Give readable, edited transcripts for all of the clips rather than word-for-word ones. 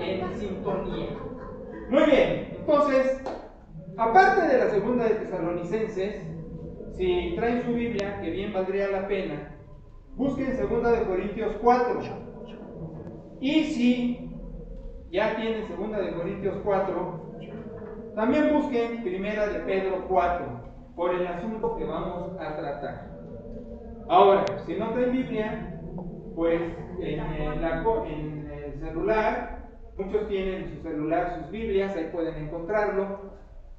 en sintonía. Muy bien, entonces, aparte de la segunda de Tesalonicenses, si traen su Biblia, que bien valdría la pena, busquen segunda de Corintios 4. Y si ya tienen segunda de Corintios 4, también busquen primera de Pedro 4, por el asunto que vamos a tratar. Ahora, si no traen Biblia, pues en el celular, muchos tienen en su celular sus Biblias, ahí pueden encontrarlo.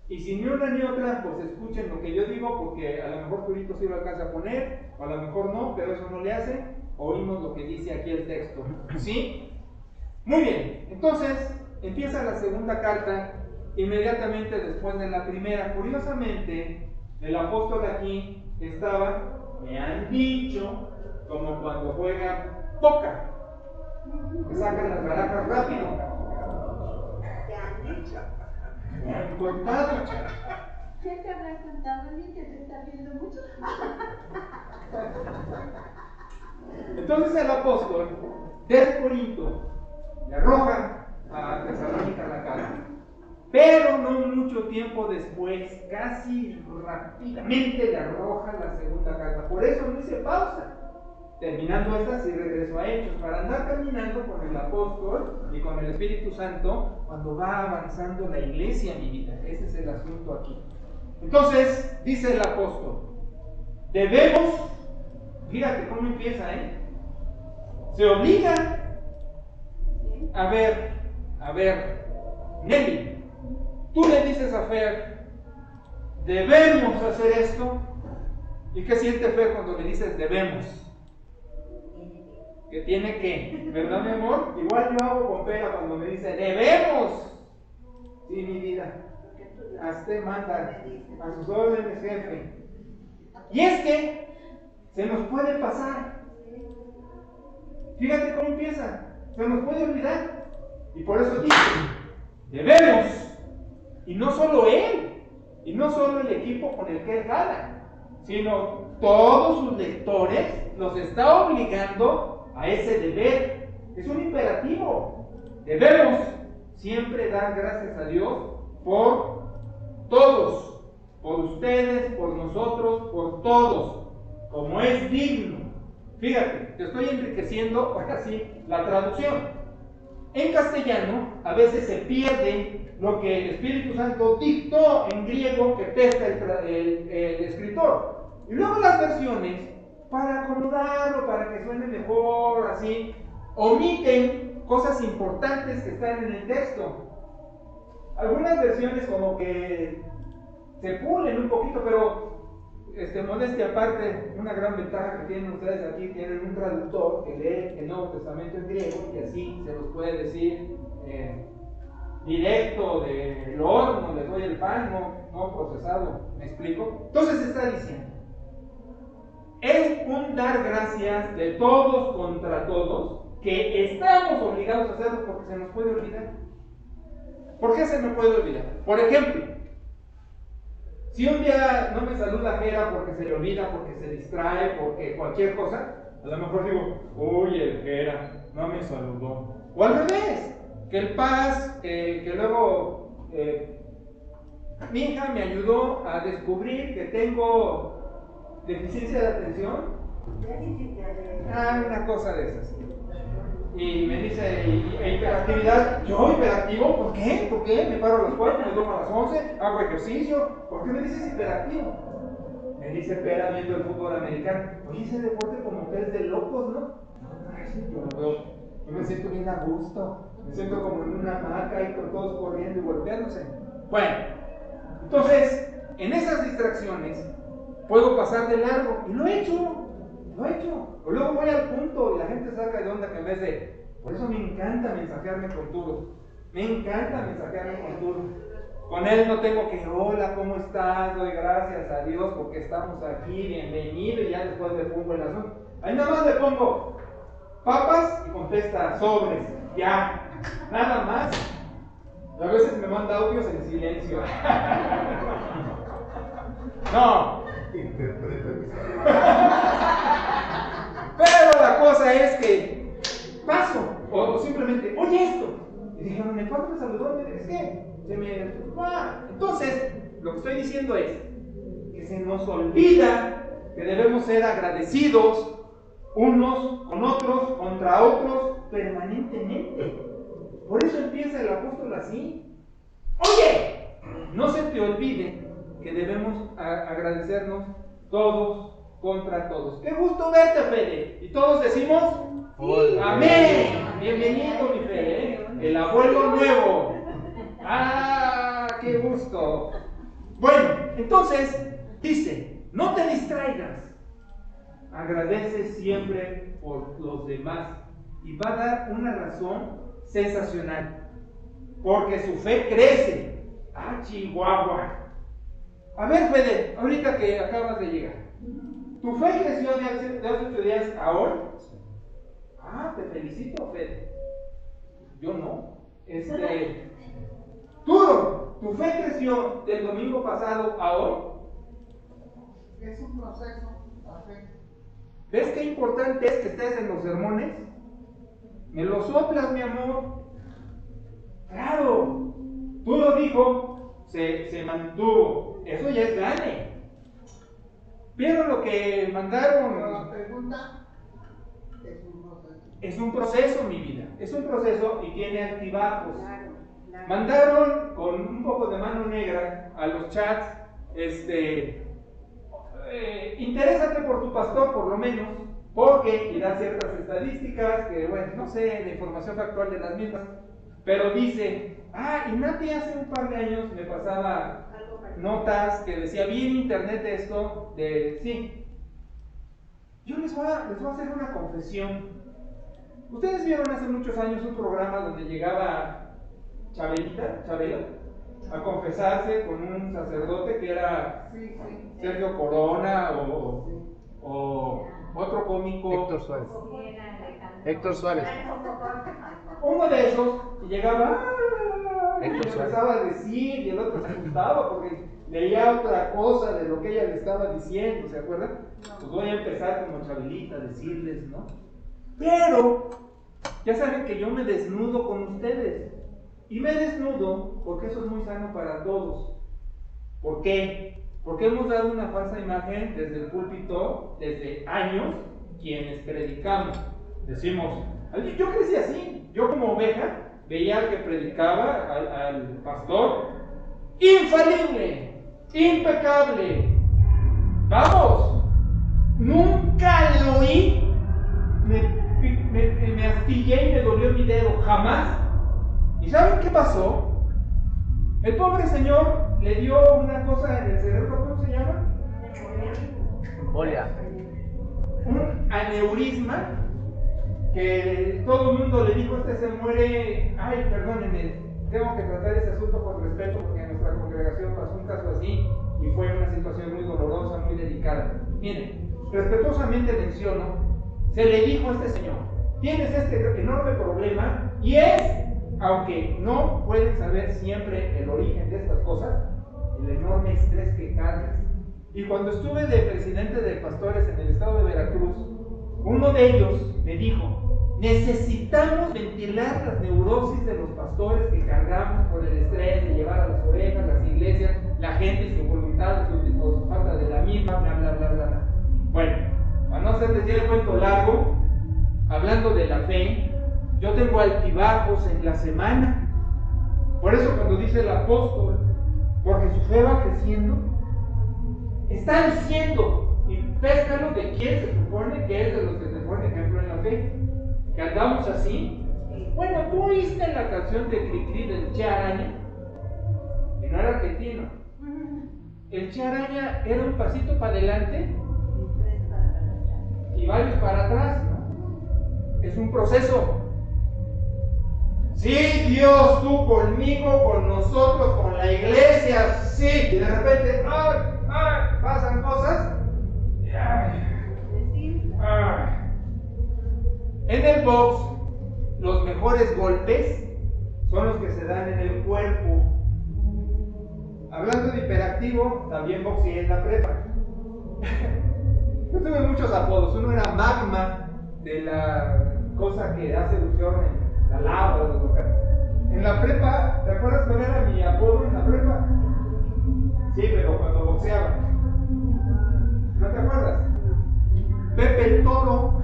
Y si ni una ni otra, pues escuchen lo que yo digo, porque a lo mejor Turito sí lo alcanza a poner, o a lo mejor no, pero eso no le hace. Oímos lo que dice aquí el texto, ¿sí? Muy bien, entonces empieza la segunda carta inmediatamente después de la primera. Curiosamente, el apóstol aquí estaba, me han dicho, como cuando juega póker, que sacan las barajas rápido. ¿Te han dicho? Me han contado. ¿Qué te habrá contado? ¿Ni que te está viendo mucho? Entonces el apóstol, desde Corinto, le arroja a Tesalónica la carta. Pero no mucho tiempo después, casi rápidamente le arroja la segunda carta. Por eso no hice pausa. Terminando esta, sí regreso a Hechos, para andar caminando con el apóstol y con el Espíritu Santo cuando va avanzando la iglesia, mi vida. Ese es el asunto aquí. Entonces, dice el apóstol, debemos, fíjate cómo empieza, se obliga a ver, Nelly, tú le dices a Fer, debemos hacer esto. ¿Y qué siente Fer cuando le dices debemos? Que tiene que, ¿verdad, mi amor? Igual yo hago con Pera cuando me dice debemos. Sí, mi vida. Hazte manda, a sus órdenes, jefe. Y es que se nos puede pasar. Fíjate cómo empieza. Se nos puede olvidar. Y por eso dice, debemos. Y no solo él, y no solo el equipo con el que él gana, sino todos sus lectores los está obligando a ese deber. Es un imperativo. Debemos siempre dar gracias a Dios por todos, por ustedes, por nosotros, por todos, como es digno. Fíjate, te estoy enriqueciendo ahora sí la traducción. En castellano a veces se pierde lo que el Espíritu Santo dictó en griego que pesca el escritor. Y luego las versiones, para acomodarlo, para que suene mejor, así, omiten cosas importantes que están en el texto. Algunas versiones como que se pulen un poquito, pero modestia aparte, una gran ventaja que tienen ustedes aquí, tienen un traductor que lee el Nuevo Testamento en griego y así se los puede decir directo del horno, les doy el pan, no procesado, ¿me explico? Entonces está diciendo, es un dar gracias de todos contra todos, que estamos obligados a hacerlo porque se nos puede olvidar. ¿Por qué se me puede olvidar? Por ejemplo, si un día no me saluda Jera porque se le olvida, porque se distrae, porque cualquier cosa, a lo mejor digo, oye, el Jera no me saludó. O al revés, que el Paz, que luego mi hija me ayudó a descubrir que tengo deficiencia de atención. Una cosa de esas. Y me dice, hiperactividad. ¿Yo hiperactivo? ¿Por qué? ¿Por qué? Me paro a las 4, me duermo a las 11, hago ejercicio. ¿Por qué me dices hiperactivo? Me dice Pera viendo el fútbol americano. Oye, ese deporte como que es de locos, ¿no? Yo me siento bien a gusto. Me siento como en una hamaca y con todos corriendo y golpeándose. Bueno, entonces, en esas distracciones puedo pasar de largo. Y lo he hecho. O luego voy al punto y la gente saca de onda que en vez de... Por eso me encanta mensajearme con Turo. Con él no tengo que, hola, ¿cómo estás? Doy gracias a Dios porque estamos aquí, bienvenido, y ya después le pongo el asunto. Ahí nada más le pongo papas y contesta sobres, ya, nada más. A veces me manda audios en silencio. No. Pero la cosa es que paso, o simplemente, oye esto. Y dijeron, el padre me saludó, es que se me... Entonces, lo que estoy diciendo es que se nos olvida que debemos ser agradecidos unos con otros, contra otros, permanentemente. Por eso empieza el apóstol así. Oye, no se te olvide que debemos agradecernos todos contra todos. Qué gusto verte, Fede. Y todos decimos, sí, amén. Bienvenido, mi Fede, el abuelo nuevo. Ah, qué gusto. Bueno, entonces dice, no te distraigas. Agradece siempre por los demás. Y va a dar una razón sensacional. Porque su fe crece. ¡Ah, Chihuahua! A ver, Fede, ahorita que acabas de llegar, ¿tu fe creció de hace 8 días a hoy? Ah, te felicito, Fede. Yo no. Turo, ¿tu fe creció del domingo pasado a hoy? Es un proceso, la fe. ¿Ves qué importante es que estés en los sermones? ¿Me lo soplas, mi amor? Claro, tú lo dijo, se mantuvo. Eso ya es gane. ¿Vieron lo que mandaron? Pero la pregunta es un proceso. Es un proceso, mi vida. Es un proceso y tiene altibajos. Claro. Mandaron con un poco de mano negra a los chats, interésate por tu pastor por lo menos, porque, y da ciertas estadísticas, que bueno, no sé de información factual de las mismas, pero dice, y Nati hace un par de años me pasaba notas que decía, vi en internet esto, sí. Yo les voy a hacer una confesión. Ustedes vieron hace muchos años un programa donde llegaba Chabela, a confesarse con un sacerdote que era Sergio Corona o otro cómico. Héctor Suárez. Uno de esos, y llegaba y Héctor Suárez. empezaba a decir, y el otro se asustaba porque leía otra cosa de lo que ella le estaba diciendo, ¿se acuerdan? Pues voy a empezar como Chabelita a decirles, ¿no? Pero, ya saben que yo me desnudo con ustedes. Y me desnudo porque eso es muy sano para todos. ¿Por qué? Porque hemos dado una falsa imagen desde el púlpito, desde años, quienes predicamos. Decimos, yo crecí así, yo como oveja veía al que predicaba, al pastor, infalible, impecable. Vamos, nunca lo oí, me astillé y me dolió mi dedo, jamás. ¿Y saben qué pasó? El pobre señor le dio una cosa en el cerebro, ¿cómo se llama? Embolia. Un aneurisma, que todo el mundo le dijo, se muere. Ay, perdónenme, tengo que tratar ese asunto con respeto porque en nuestra congregación pasó un caso así y fue una situación muy dolorosa, muy delicada. Miren, respetuosamente menciono, se le dijo a este señor, tienes este enorme problema y es, aunque no pueden saber siempre el origen de estas cosas, el enorme estrés que cargas. Y cuando estuve de presidente de pastores en el estado de Veracruz, uno de ellos me dijo, necesitamos ventilar las neurosis de los pastores que cargamos por el estrés de llevar a las ovejas, las iglesias, la gente sin voluntad, su falta de la misma, bla, bla, bla, bla, bla. Bueno, para no hacerles ya el cuento largo, hablando de la fe, yo tengo altibajos en la semana. Por eso cuando dice el apóstol, porque su fe va creciendo, está diciendo, y péscalo de quién se supone que es de los que se pone ejemplo en la fe, que andamos así. Bueno, tú oíste la canción de Cricri del Che Araña, y no era argentino. El Che Araña era un pasito para adelante y varios para atrás, ¿no? Es un proceso. Sí, Dios, tú conmigo, con nosotros, con la iglesia, sí. Y de repente, pasan cosas. En el box, los mejores golpes son los que se dan en el cuerpo. Hablando de hiperactivo, también boxeé en la prepa. Yo tuve muchos apodos. Uno era Magma, de la cosa que hace erupción en la lava de los volcanes. En la prepa, ¿te acuerdas cuál era mi apodo en la prepa? Sí, pero cuando boxeaba. ¿No te acuerdas? Pepe el Toro.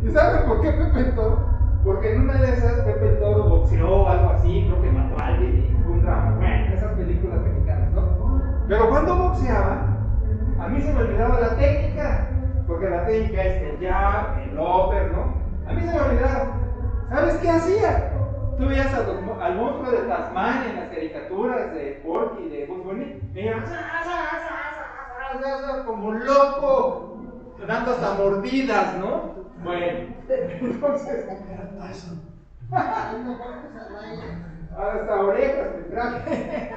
¿Y sabes por qué Pepe el Toro? Porque en una de esas Pepe el Toro boxeó o algo así, creo que mató a alguien y fue un drama. Bueno, esas películas mexicanas, ¿no? Pero cuando boxeaba, a mí se me olvidaba la técnica, porque la técnica es el jab, el upper, ¿no? A mí se me olvidaba. ¿Sabes qué hacía? Tú veías al monstruo de Tasmania en las caricaturas de Porky y de Bugs Bunny, me iba como loco, dando hasta mordidas, ¿no? Bueno, entonces, hasta orejas me traje.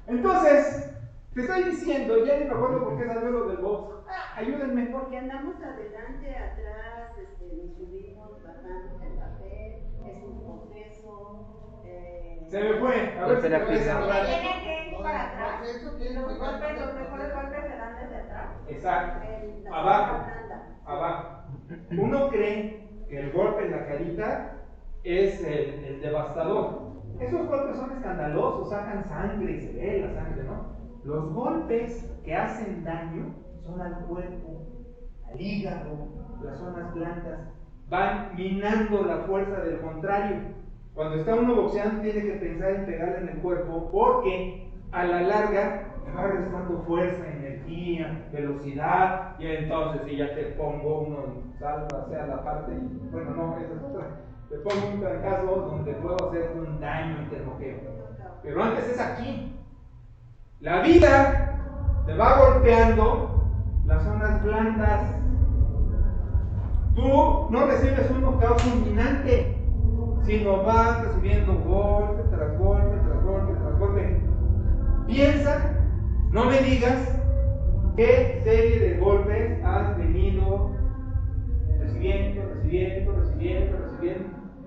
Entonces, te estoy diciendo, ya ni me acuerdo por qué salió lo del box. Ayúdenme. Porque andamos adelante, atrás, nos subimos, bajamos el papel, es un proceso. Se me fue. A ver si te voy a cerrar. Tiene que ir para atrás. Los mejores golpes se dan desde atrás. Exacto. La Abajo. blanda. Abajo. Uno cree que el golpe en la carita es el devastador. Esos golpes son escandalosos, sacan sangre y se ve la sangre, ¿no? Los golpes que hacen daño son al cuerpo, al hígado, las zonas blandas. Van minando la fuerza del contrario. Cuando está uno boxeando tiene que pensar en pegarle en el cuerpo porque a la larga te va restando fuerza, energía, velocidad y entonces si ya te pongo uno salva hacia la parte y bueno no, eso es otra. Te pongo un trancazo donde puedo hacer un daño y te noqueo. Pero antes es aquí. La vida te va golpeando las zonas blandas. Tú no recibes un knockout fulminante, sino vas recibiendo golpe tras golpe, tras golpe, tras golpe. Piensa, no me digas qué serie de golpes has venido recibiendo.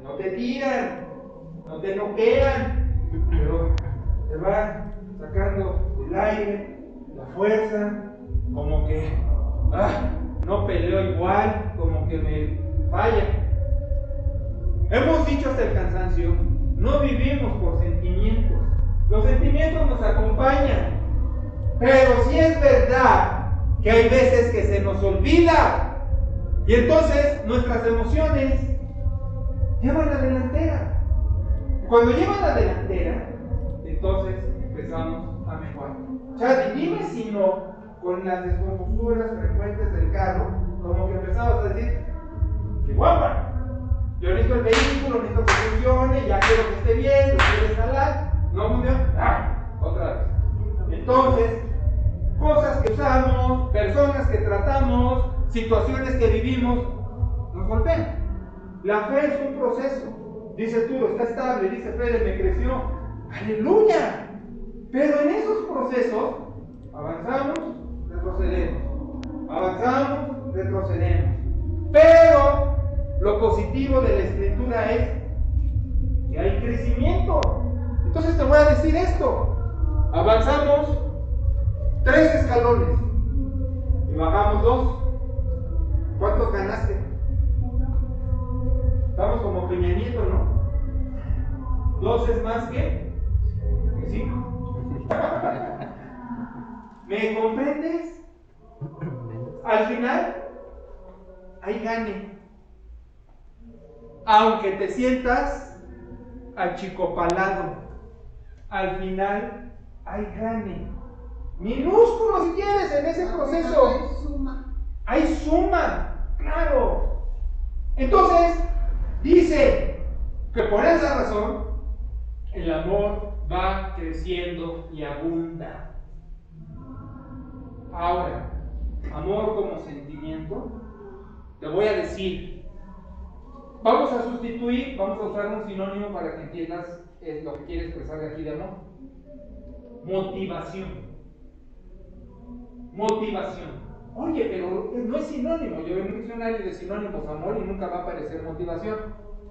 No te tiran, no te noquean, pero te van sacando el aire, la fuerza, como que no peleo igual, como que me falla. Hemos dicho hasta el cansancio, no vivimos por sentimientos, los sentimientos nos acompañan, pero sí es verdad que hay veces que se nos olvida y entonces nuestras emociones llevan la delantera. Cuando llevan la delantera, entonces empezamos a mejorar. Chadi, dime si no, con las descomposturas frecuentes del carro, como que empezamos a decir, ¡qué guapa! Yo necesito el vehículo, necesito que funcione, ya quiero que esté bien, lo quiero instalar, no funciona, otra vez. Entonces, cosas que usamos, personas que tratamos, situaciones que vivimos, nos golpean. La fe es un proceso. Dice Turo, está estable, dice Fede, me creció. ¡Aleluya! Pero en esos procesos, avanzamos, retrocedemos. Avanzamos, retrocedemos. Pero lo positivo de la escritura es que hay crecimiento. Entonces te voy a decir esto. Avanzamos 3 escalones y bajamos 2. ¿Cuántos ganaste? Estamos como Peña Nieto, ¿no? 2 es más que 5. ¿Me comprendes? Al final hay gane. Aunque te sientas achicopalado, al final hay gane. Minúsculo si quieres en ese proceso. Hay suma, claro. Entonces, dice que por esa razón el amor va creciendo y abunda. Ahora, amor como sentimiento, te voy a decir, vamos a sustituir, vamos a usar un sinónimo para que entiendas lo que quiere expresar de aquí de amor. Motivación. Motivación. Oye, pero no es sinónimo. Yo veo un diccionario de sinónimos amor y nunca va a aparecer motivación.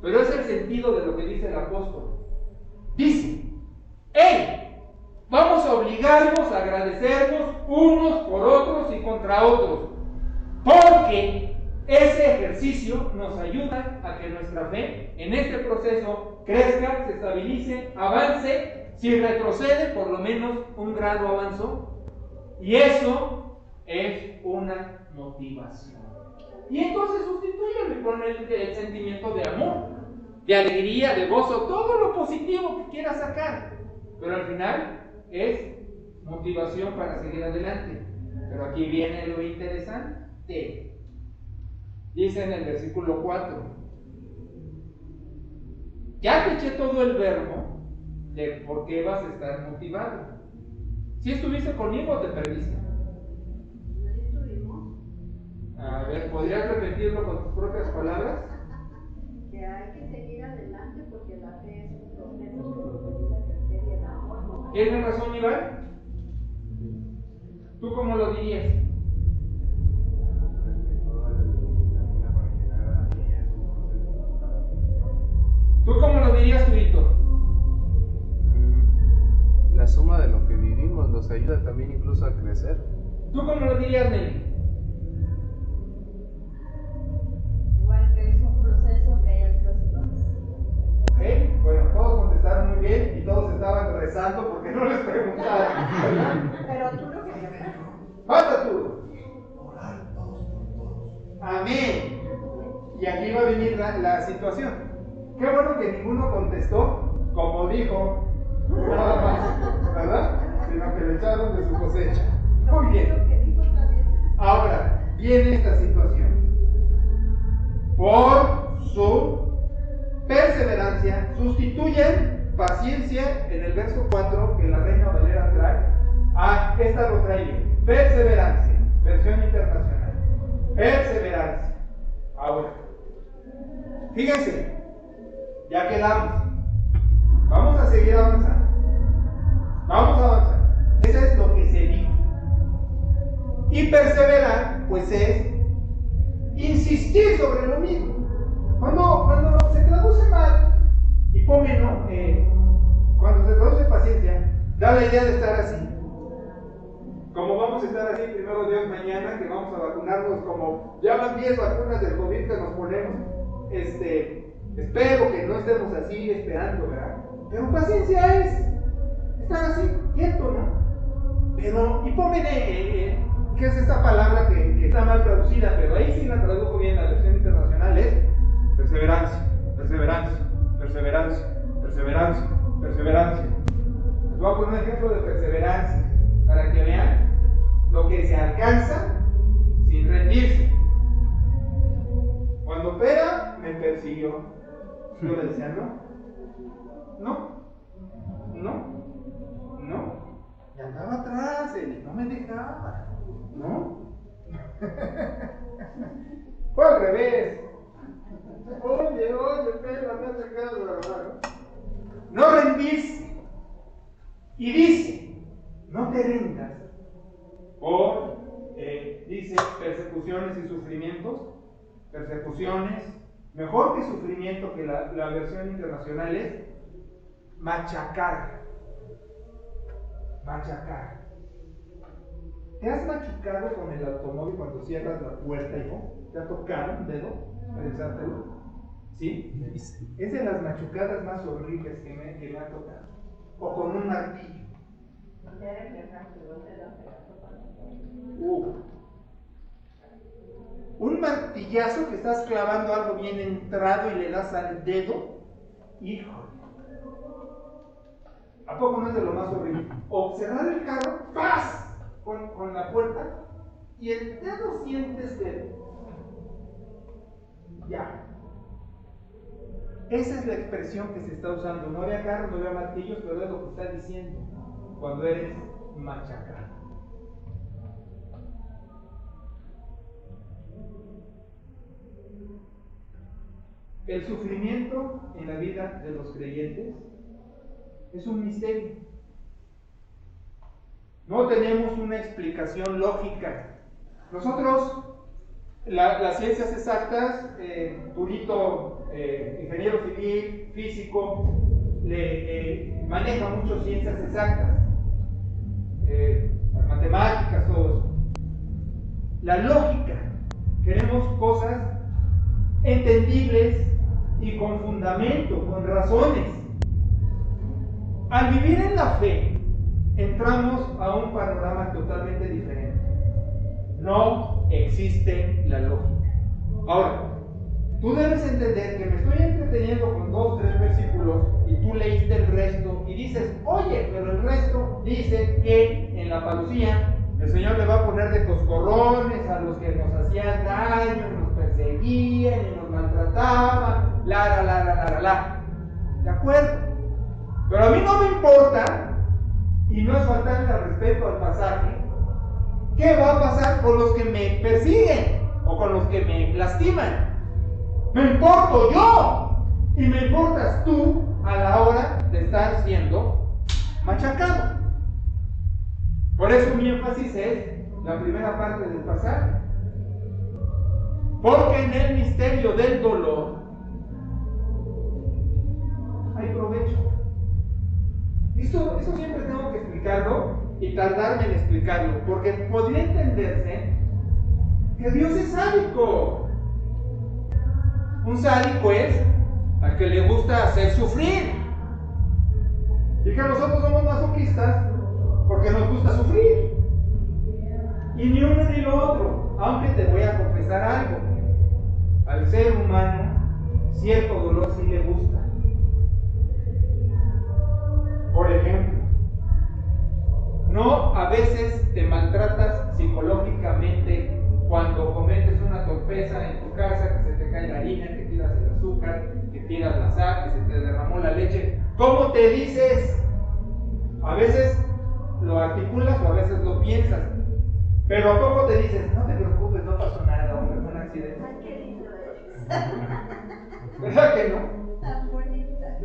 Pero es el sentido de lo que dice el apóstol. Dice, vamos a obligarnos a agradecernos unos por otros y contra otros. Porque ese ejercicio nos ayuda a que nuestra fe en este proceso crezca, se estabilice, avance. Si retrocede, por lo menos un grado avanzó. Y eso es una motivación. Y entonces sustitúyelo con el sentimiento de amor, de alegría, de gozo, todo lo positivo que quieras sacar. Pero al final es motivación para seguir adelante. Pero aquí viene lo interesante. Dice en el versículo 4: ya te eché todo el verbo de por qué vas a estar motivado. ¿Si estuviste conmigo o te perdiste? ¿No estuvimos? A ver, ¿podrías repetirlo con tus propias palabras? Que hay que seguir adelante porque la fe es un proceso que nos ayuda a crecer y el amor nos ¿Tienes razón, Iván? ¿Tú cómo lo dirías? ¿Tú cómo lo dirías, Turito? La suma de lo que vivimos nos ayuda también incluso a crecer. ¿Tú cómo lo dirías, Nelly? Igual que es un proceso que hay altos y bajos. Ok, bueno, todos contestaron muy bien y todos estaban rezando porque no les preguntaron. Pero tú lo querías ver. ¡Falta tú! Orar todos por todos. Amén. Y aquí va a venir la situación. Qué bueno que ninguno contestó como dijo, nada más, ¿verdad? Sino que le echaron de su cosecha. Muy bien. Lo que dijo está bien. Ahora, viene esta situación. Por su perseverancia, sustituyen paciencia en el verso 4 que la Reina Valera trae. Esta lo trae bien. Perseverancia, versión internacional. Perseverancia. Ahora, fíjense, ya quedamos. Vamos a seguir avanzando. Vamos a avanzar. Eso es lo que se dijo. Y perseverar, pues es insistir sobre lo mismo. Cuando se traduce mal, hipómeno, cuando se traduce paciencia, da la idea de estar así. Como vamos a estar así, primero Dios, mañana, que vamos a vacunarnos, como ya van 10 vacunas del COVID que nos ponemos, espero que no estemos así esperando, ¿verdad? Pero paciencia es estar así, quieto, ¿no? Pero hipómene, que es esta palabra que está mal traducida, pero ahí sí la tradujo bien la versión internacional, es perseverancia, perseverancia, perseverancia, perseverancia, perseverancia. Les voy a poner un ejemplo de perseverancia para que vean lo que se alcanza sin rendirse. Cuando Pera me persiguió, yo le decía no, y andaba atrás, él no me dejaba, ¿no? Fue al revés. Oye, Pera, me hace caso, ¿verdad? No rendirse. Y dice, no te rindas por, dice, persecuciones y sufrimientos. Persecuciones, mejor que sufrimiento, que la versión internacional es machacar. Machacar. ¿Te has machucado con el automóvil cuando cierras la puerta, hijo? ¿Te ha tocado un dedo? Pensártelo. ¿Sí? Es de las machucadas más horribles que me ha tocado. O con un martillo. Un martillazo que estás clavando algo bien entrado y le das al dedo. Híjole. ¿A poco no es de lo más horrible? O cerrar el carro, ¡paz! Con la puerta y el dedo sientes que ya. Esa es la expresión que se está usando. No había carros, no había martillos, pero es lo que está diciendo cuando eres machacado. El sufrimiento en la vida de los creyentes es un misterio. No tenemos una explicación lógica. Nosotros, las ciencias exactas, Turito, ingeniero civil, físico, maneja mucho ciencias exactas, las matemáticas, todo eso. La lógica Queremos cosas entendibles y con fundamento, con razones. Al vivir en la fe, entramos a un panorama totalmente diferente. No existe la lógica. Ahora, tú debes entender que me estoy entreteniendo con 2 o 3 versículos y tú leíste el resto y dices, oye, pero el resto dice que en la parucía el Señor le va a poner de coscorrones a los que nos hacían daño, nos perseguían y nos maltrataban, la. ¿De acuerdo? Pero a mí no me importa, y no es faltarle al respeto al pasaje, ¿qué va a pasar con los que me persiguen o con los que me lastiman? Me importo yo y me importas tú a la hora de estar siendo machacado. Por eso mi énfasis es la primera parte del pasaje. Porque en el misterio del dolor hay provecho. Esto siempre tengo que explicarlo y tardarme en explicarlo, porque podría entenderse que Dios es sádico. Un sádico es al que le gusta hacer sufrir. Y que nosotros somos masoquistas porque nos gusta sufrir. Y ni uno ni lo otro. Aunque te voy a confesar algo. Al ser humano, cierto dolor sí le gusta. Por ejemplo, no a veces te maltratas psicológicamente cuando cometes una torpeza en tu casa, que se te cae la harina, que tiras el azúcar, que tiras la sal, que se te derramó la leche. ¿Cómo te dices? A veces lo articulas o a veces lo piensas. Pero ¿a poco te dices? No te preocupes, no pasó nada, hombre, fue un accidente? Ay, qué lindo eres. ¿Verdad que no? Tan bonita.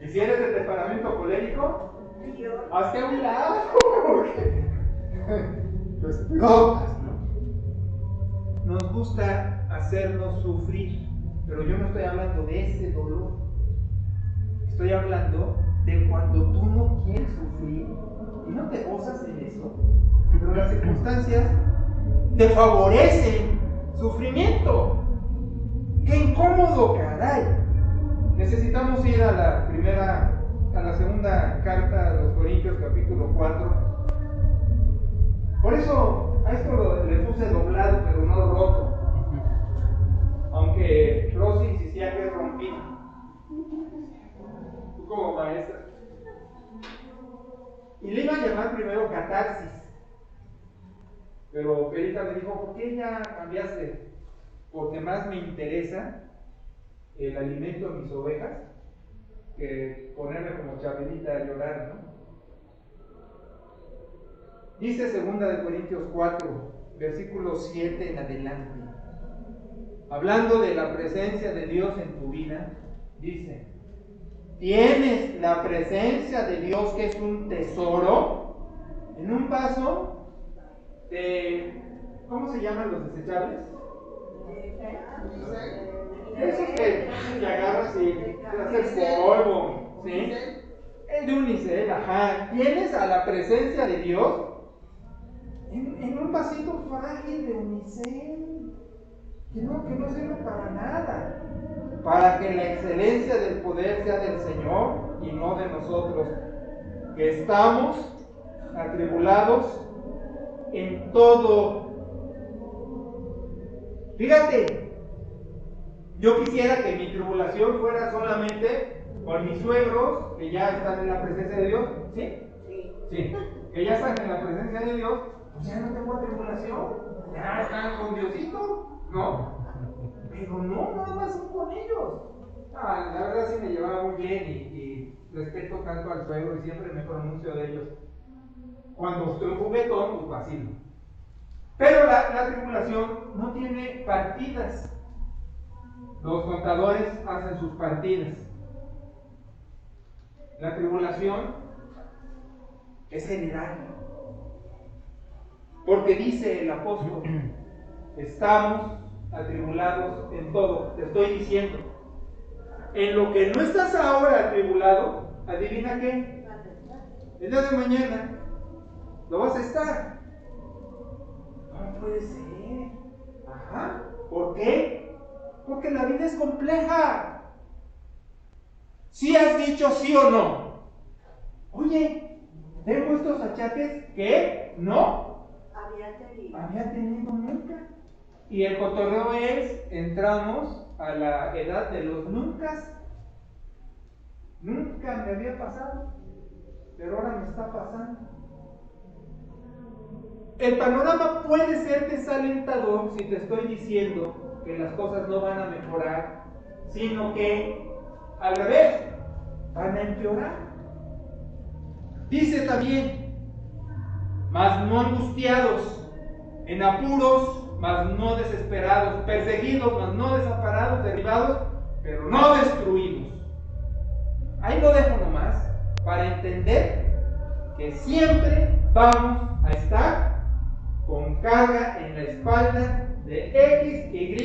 Y si eres de temperamento colérico, Y yo, hazte a un lado. Lo explotas, ¿no? Nos gusta hacernos sufrir, pero yo no estoy hablando de ese dolor. Estoy hablando de cuando tú no quieres sufrir y no te gozas en eso, pero las circunstancias te favorecen sufrimiento. ¡Qué incómodo, caray! Necesitamos ir a la segunda carta de los Corintios, capítulo 4. Por eso a esto le puse doblado, pero no roto. Aunque Rosy insistía que es rompido. Tú como maestra. Y le iba a llamar primero catarsis. Pero Perita me dijo, ¿por qué ya cambiaste? Porque más me interesa el alimento de mis ovejas que ponerme como Chabelita a llorar, ¿no? Dice 2 Corintios 4, versículo 7 en adelante. Hablando de la presencia de Dios en tu vida, dice: ¿tienes la presencia de Dios que es un tesoro en un vaso de, ¿cómo se llaman los desechables? Esos que agarras y te haces polvo, ¿sí? El de unicel, ajá. ¿Tienes a la presencia de Dios en un vasito frágil de unicel? Que no sirve para nada, para que la excelencia del poder sea del Señor y no de nosotros, que estamos atribulados en todo. Fíjate, yo quisiera que mi tribulación fuera solamente con mis suegros, que ya están en la presencia de Dios, ¿sí? Sí, que ya están en la presencia de Dios, pues ya no tengo tribulación, ya están con Diosito, ¿no? Pero no, nada más son con ellos. La verdad sí me llevaba muy bien y respeto tanto al suegro y siempre me pronuncio de ellos. Cuando estoy juguetón, pues vacilo. Pero la tribulación no tiene partidas. Los contadores hacen sus partidas. La tribulación es general. Porque dice el apóstol, estamos atribulados en todo. Te estoy diciendo, en lo que no estás ahora atribulado, adivina qué, el día de mañana lo vas a estar. ¿Cómo puede ser? Ajá. ¿Por qué? Porque la vida es compleja. ¿Sí has dicho sí o no? Oye, tengo estos achaques que no había tenido nunca. Y el cotorreo es, entramos a la edad de los nunca. Nunca me había pasado, pero ahora me está pasando. El panorama puede ser desalentador si te estoy diciendo que las cosas no van a mejorar, sino que, al revés, van a empeorar. Dice también, mas no angustiados, en apuros, mas no desesperados, perseguidos, mas no desamparados, derribados, pero no destruidos. Ahí lo dejo nomás, para entender que siempre vamos a estar con carga en la espalda de X, Y,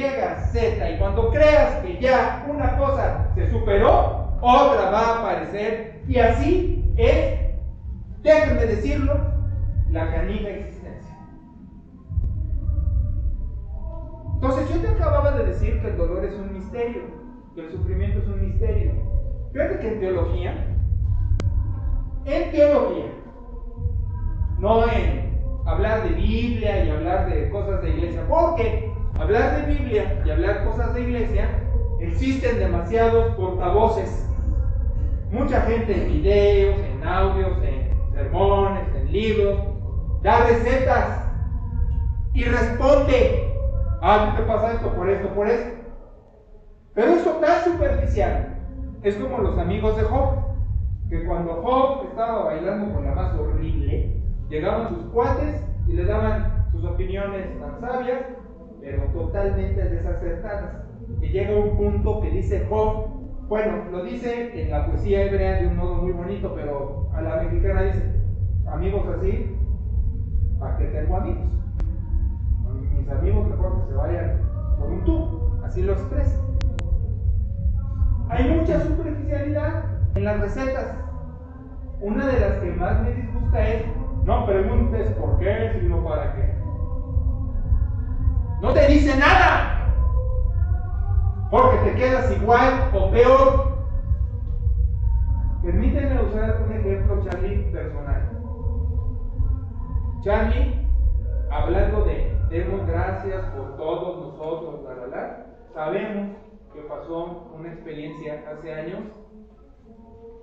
Z. Y cuando creas que ya una cosa se superó, otra va a aparecer. Y así es, déjenme decirlo, la canija existencia. Entonces yo te acababa de decir que el dolor es un misterio, que el sufrimiento es un misterio. Fíjate que en teología, no en hablar de Biblia y hablar de cosas de iglesia, porque hablar de Biblia y hablar cosas de iglesia existen demasiados portavoces. Mucha gente en videos, en audios, en sermones, en libros, da recetas y responde: ah, ¿qué pasa esto? Por esto, por esto. Pero eso tan superficial es como los amigos de Job, que cuando Job estaba bailando con la más horrible, llegaban sus cuates y le daban sus opiniones tan sabias, pero totalmente desacertadas. Y llega un punto que dice Job, bueno, lo dice en la poesía hebrea de un modo muy bonito, pero a la mexicana dice: amigos así, ¿para qué tengo amigos? Mis amigos mejor que se vayan por un tubo, así lo expresa. Hay mucha superficialidad en las recetas. Una de las que más me disgusta es: no preguntes por qué, sino para qué. No te dice nada, porque te quedas igual o peor. Permíteme usar un ejemplo, Charlie, personal. Charlie, hablando de demos gracias por todos nosotros, sabemos que pasó una experiencia hace años,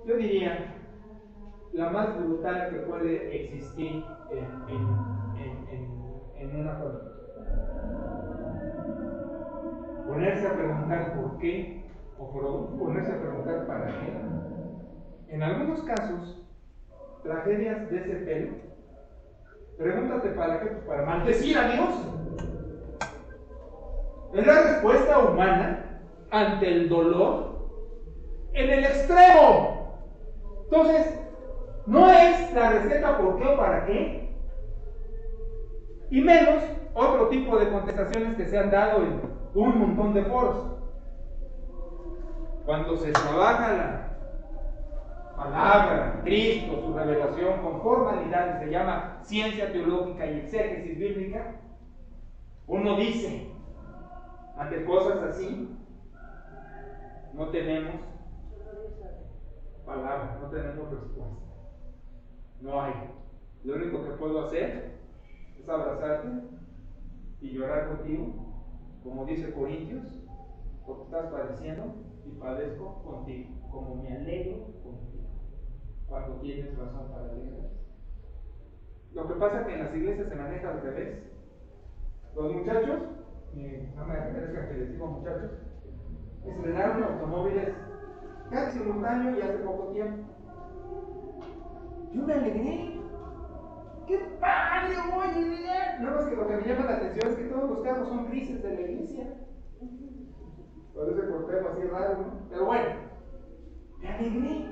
yo diría, la más brutal que puede existir en una familia. Ponerse a preguntar por qué, o ponerse a preguntar para qué. En algunos casos, tragedias de ese pelo, pregúntate para qué, pues para maldecir a Dios. Es la respuesta humana ante el dolor en el extremo. Entonces, no es la receta por qué o para qué, y menos otro tipo de contestaciones que se han dado en un montón de foros. Cuando se trabaja la palabra, Cristo, su revelación con formalidad, y se llama ciencia teológica y exégesis bíblica, uno dice, ante cosas así, no tenemos palabra, no tenemos respuesta. No hay. Lo único que puedo hacer es abrazarte y llorar contigo, como dice Corintios, porque estás padeciendo y padezco contigo, como me alegro contigo, cuando tienes razón para alegrarte. Lo que pasa es que en las iglesias se maneja al revés. Los muchachos, no me parece que les digo muchachos, estrenaron automóviles casi simultáneo y hace poco tiempo. Yo me alegré. ¡Qué padre! Oye, nada más que lo que me llama la atención es que todos los carros son grises de la iglesia. Parece cortejo así raro, ¿no? Pero bueno, me alegré.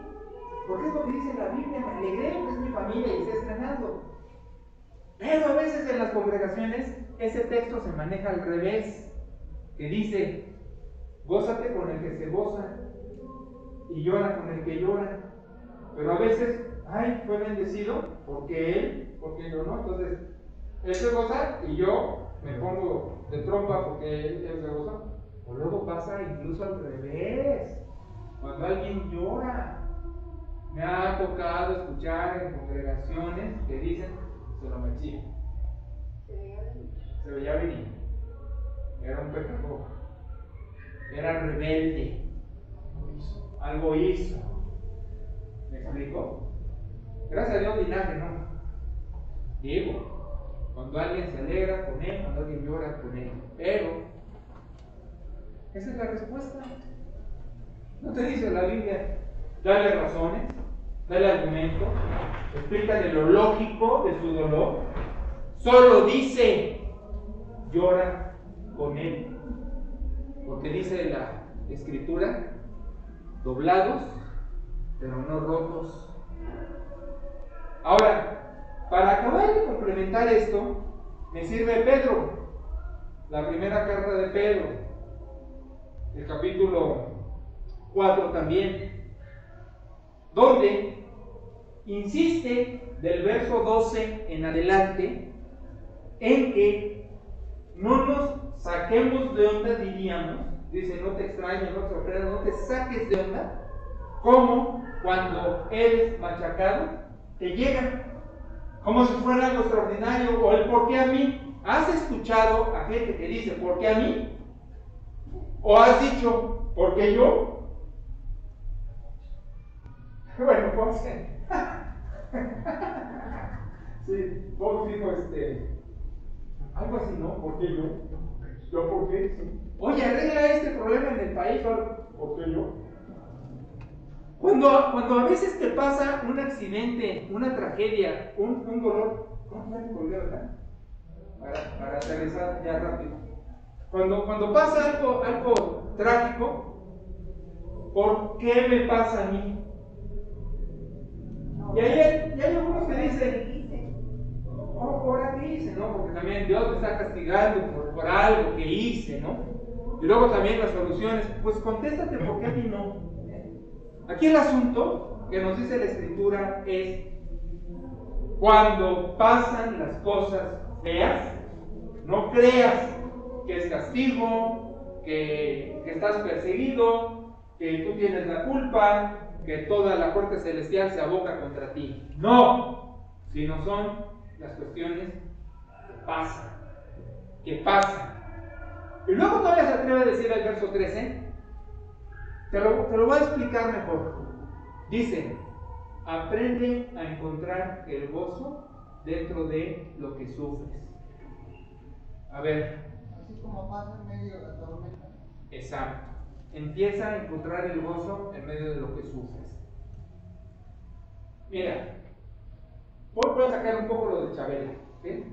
Porque es lo que dice la Biblia, me alegré, porque es mi familia y está estrenando. Pero a veces en las congregaciones ese texto se maneja al revés, que dice: gózate con el que se goza y llora con el que llora. Pero a veces, ay, fue bendecido porque él, porque yo no. Entonces, él se goza y yo me pongo de trompa porque él se goza. O luego pasa incluso al revés, cuando alguien llora. Me ha tocado escuchar en congregaciones que dicen, se lo metí. Se veía venir. Era un pecador. Era rebelde. Algo hizo. ¿Me explico? Gracias a Dios linaje no. Digo, cuando alguien se alegra con él, cuando alguien llora con él. Pero, esa es la respuesta. No te dice la Biblia, dale razones, dale argumento, explícale lo lógico de su dolor. Solo dice, llora con él. Porque dice la Escritura, doblados, pero no rotos. Ahora, para acabar de complementar esto, me sirve Pedro, la primera carta de Pedro, el capítulo 4 también, donde insiste del verso 12 en adelante en que no nos saquemos de onda, diríamos, dice, no te extrañes, no te sorprendas, no te saques de onda, como cuando eres machacado, te llega como si fuera algo extraordinario, o el ¿por qué a mí? ¿Has escuchado a gente que dice ¿por qué a mí? ¿O has dicho ¿por qué yo? Bueno, pues sí, vos dijo algo así, ¿no? ¿Por qué yo? ¿Yo por qué? Sí. Oye, arregla este problema en el país, ¿por qué yo? Cuando a veces te pasa un accidente, una tragedia, un dolor, ¿cómo me colgué, verdad? Para aterrizar ya rápido. Cuando pasa algo trágico, ¿por qué me pasa a mí? Y hay algunos que dicen, ¿ahora qué hice? ¿No? Porque también Dios me está castigando por algo que hice, ¿no? Y luego también las soluciones, pues contéstate por qué a mí no. Aquí el asunto que nos dice la Escritura es, cuando pasan las cosas feas, no creas que es castigo, que estás perseguido, que tú tienes la culpa, que toda la corte celestial se aboca contra ti. No, sino son las cuestiones que pasan. Y luego todavía se atreve a decir el verso 13, te lo voy a explicar mejor. Dice, aprende a encontrar el gozo dentro de lo que sufres. A ver. Así como pasa en medio de la tormenta. Exacto. Empieza a encontrar el gozo en medio de lo que sufres. Mira, voy a sacar un poco lo de Chabela, ¿sí?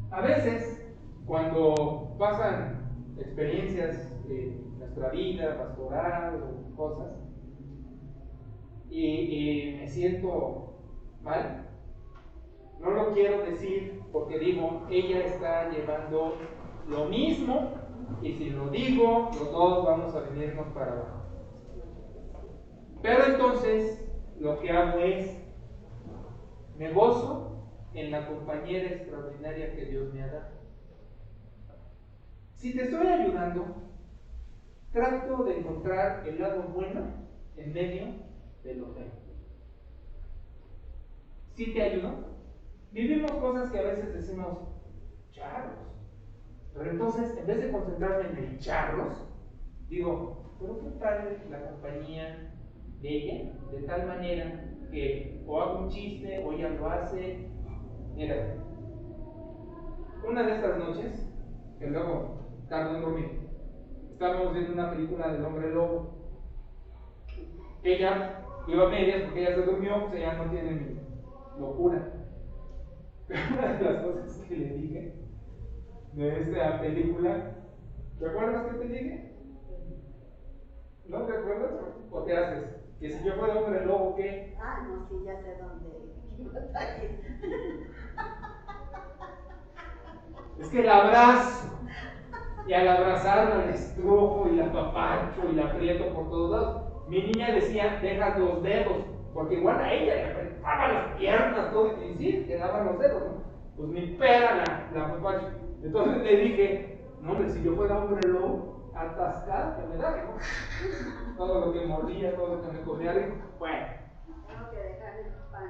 A veces, cuando pasan experiencias en nuestra vida, pastoral o cosas, y me siento mal, no lo quiero decir porque digo, ella está llevando lo mismo, y si lo digo, los dos vamos a venirnos para abajo. Pero entonces, lo que hago es, me gozo en la compañera extraordinaria que Dios me ha dado. Si te estoy ayudando, trato de encontrar el lado bueno en medio de lo feo. ¿Sí te ayudo? Vivimos cosas que a veces decimos charros, pero entonces en vez de concentrarme en el charros, digo, pero qué padre la compañía de ella, de tal manera que o hago un chiste o ella lo hace. Mira, una de estas noches, que luego tardo en dormir, estábamos viendo una película del Hombre Lobo. Ella iba a medias porque ella se durmió, pues ella no tiene ni locura. Pero una de las cosas que le dije de esta película, ¿te acuerdas que te dije? ¿No te acuerdas? ¿O te haces? Que si yo fuera Hombre Lobo, ¿qué? Ah, no, sí, ya sé dónde iba a ir. Es que la abrazo, y al abrazarla la estrujo y la apapacho y la aprieto por todos lados. Mi niña decía, deja los dedos, porque igual a ella le apretaba las piernas, todo, y sí, quedaban los dedos, ¿no? pues ni pera la muchacha. Entonces le dije, no hombre, si yo fuera hombre lobo, atascada que me da, ¿no? Todo lo que mordía, todo lo que me comía, digo, bueno. Tengo que dejar el pan.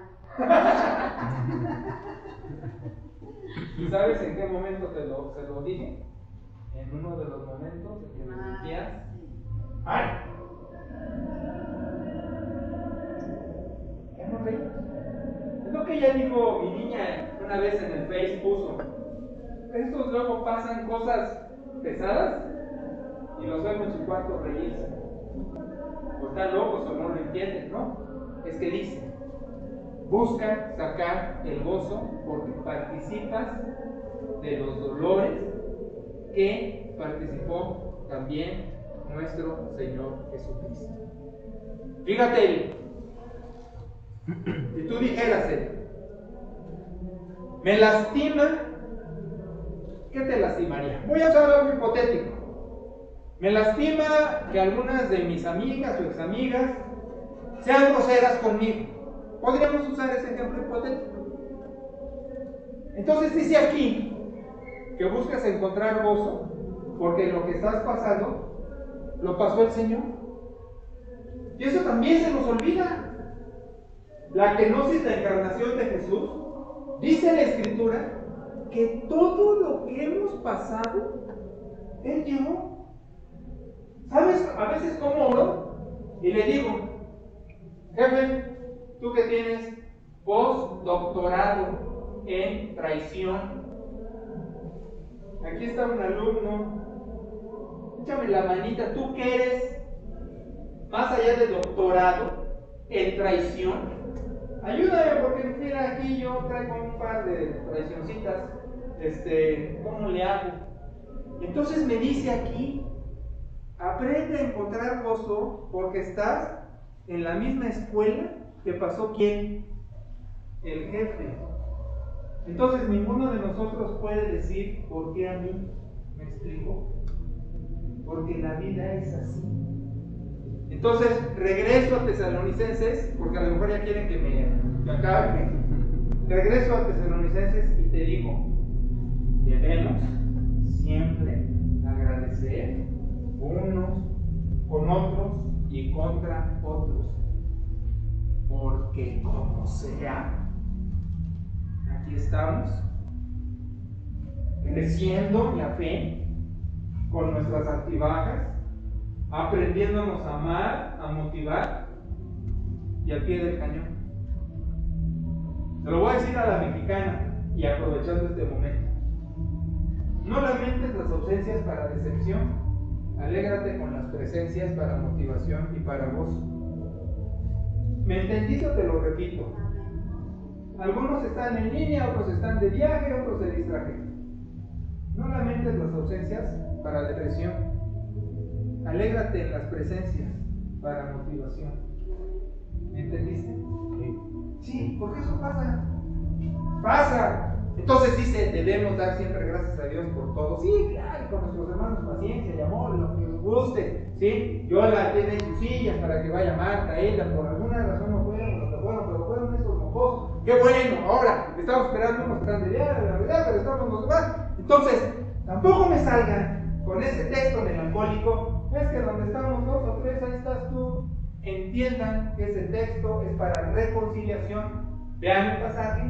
¿Y sabes en qué momento se lo dije? En uno de los momentos en que me sentías mal. ¿Qué no reías? Es lo que ella dijo, mi niña, una vez en el Face puso. Estos luego pasan cosas pesadas y los vemos en su cuarto reírse. O están locos o no lo entienden, ¿no? Es que dice, busca sacar el gozo porque participas de los dolores que participó también nuestro Señor Jesucristo. Fíjate, si tú dijeras, me lastima, ¿qué te lastimaría? Voy a usar algo hipotético. Me lastima que algunas de mis amigas o examigas sean groseras conmigo. Podríamos usar ese ejemplo hipotético. Entonces dice aquí que buscas encontrar gozo porque lo que estás pasando lo pasó el Señor. Y eso también se nos olvida. La kenosis, la encarnación de Jesús, dice la Escritura que todo lo que hemos pasado, Él llevó. ¿Sabes? A veces como oro y le digo, jefe, tú que tienes postdoctorado en traición, aquí está un alumno, échame la manita, tú que eres más allá de doctorado en traición, ayúdame porque mira aquí yo traigo un par de traicioncitas, ¿cómo le hago? Entonces me dice aquí, aprende a encontrar gozo porque estás en la misma escuela que pasó ¿quién? El jefe. Entonces ninguno de nosotros puede decir ¿por qué a mí? ¿Me explico? Porque la vida es así. Entonces regreso a Tesalonicenses, porque a lo mejor ya quieren que me acabe. Regreso a Tesalonicenses y te digo, debemos siempre agradecer unos con otros y contra otros, porque como sea, aquí estamos creciendo en la fe con nuestras altibajas, aprendiéndonos a amar, a motivar y al pie del cañón. Te lo voy a decir a la mexicana y aprovechando este momento. No lamentes las ausencias para decepción, alégrate con las presencias para motivación y para gozo. ¿Me entendiste o te lo repito? Algunos están en línea, otros están de viaje, otros se distrajeron. No lamentes las ausencias para depresión, alégrate en las presencias para motivación. ¿Me entendiste? Sí, porque eso pasa. Pasa. Entonces dice, debemos dar siempre gracias a Dios por todo. Sí, claro, con nuestros hermanos paciencia y amor, lo que nos guste. ¿Sí? Yo la tiene en sus sillas para que vaya Marta, ella, por alguna razón no fueron, pero fueron esos mocosos. ¡Qué bueno! Ahora, estamos esperando unos que están de viaje, la verdad, pero estamos los demás. Entonces, tampoco me salgan con ese texto melancólico. Es que donde estamos dos o tres, ahí estás tú. Entiendan que ese texto es para reconciliación. Vean el pasaje,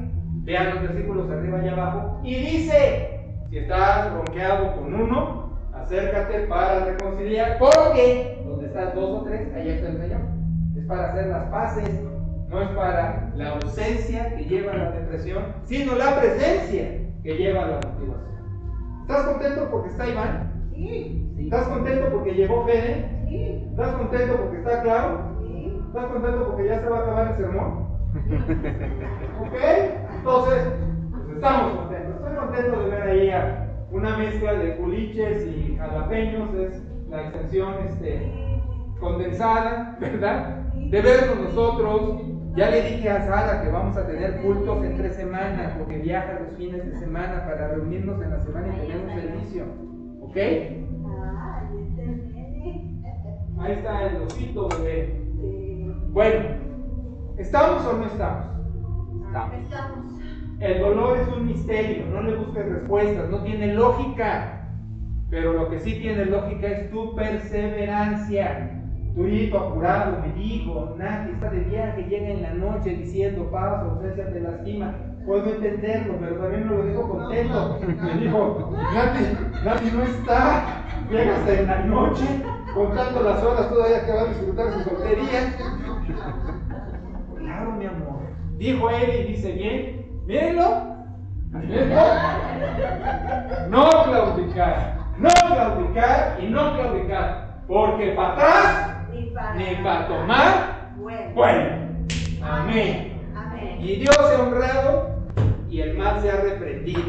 vean los versículos arriba y abajo, y dice, si estás bronqueado con uno, acércate para reconciliar, porque donde estás dos o tres, ahí está el Señor. Es para hacer las paces, no es para la ausencia que lleva a la depresión, sino la presencia que lleva a la motivación. ¿Estás contento porque está Iván? Sí. ¿Estás contento porque llegó Fede? Sí. ¿Estás contento porque está Clau? Sí. ¿Estás contento porque ya se va a acabar el sermón? ¿Ok? Entonces, pues estamos contentos. Estoy contento de ver ahí a una mezcla de culiches y jalapeños, es la extensión condensada, ¿verdad? De vernos nosotros. Ya le dije a Sara que vamos a tener cultos entre semana, porque viaja los fines de semana para reunirnos en la semana y tener un servicio. ¿Ok? Ahí está el osito, bebé. Sí. Bueno, ¿estamos o no estamos? Estamos. El dolor es un misterio, no le busques respuestas, no tiene lógica. Pero lo que sí tiene lógica es tu perseverancia. Tu hijo apurado me dijo, Nati está de viaje, llega en la noche diciendo, pausa, ausencia te lastima. Puedo entenderlo, pero también me lo dijo contento. Me dijo, Nati no está, llega hasta en la noche, contando las horas todavía que va a disfrutar su soltería. Claro, mi amor. Dijo él y dice, bien, mírenlo. No claudicar, no claudicar y no claudicar, porque para atrás ni para tomar, bueno. Amén. Amén. Y Dios se ha honrado y el mal se ha reprendido.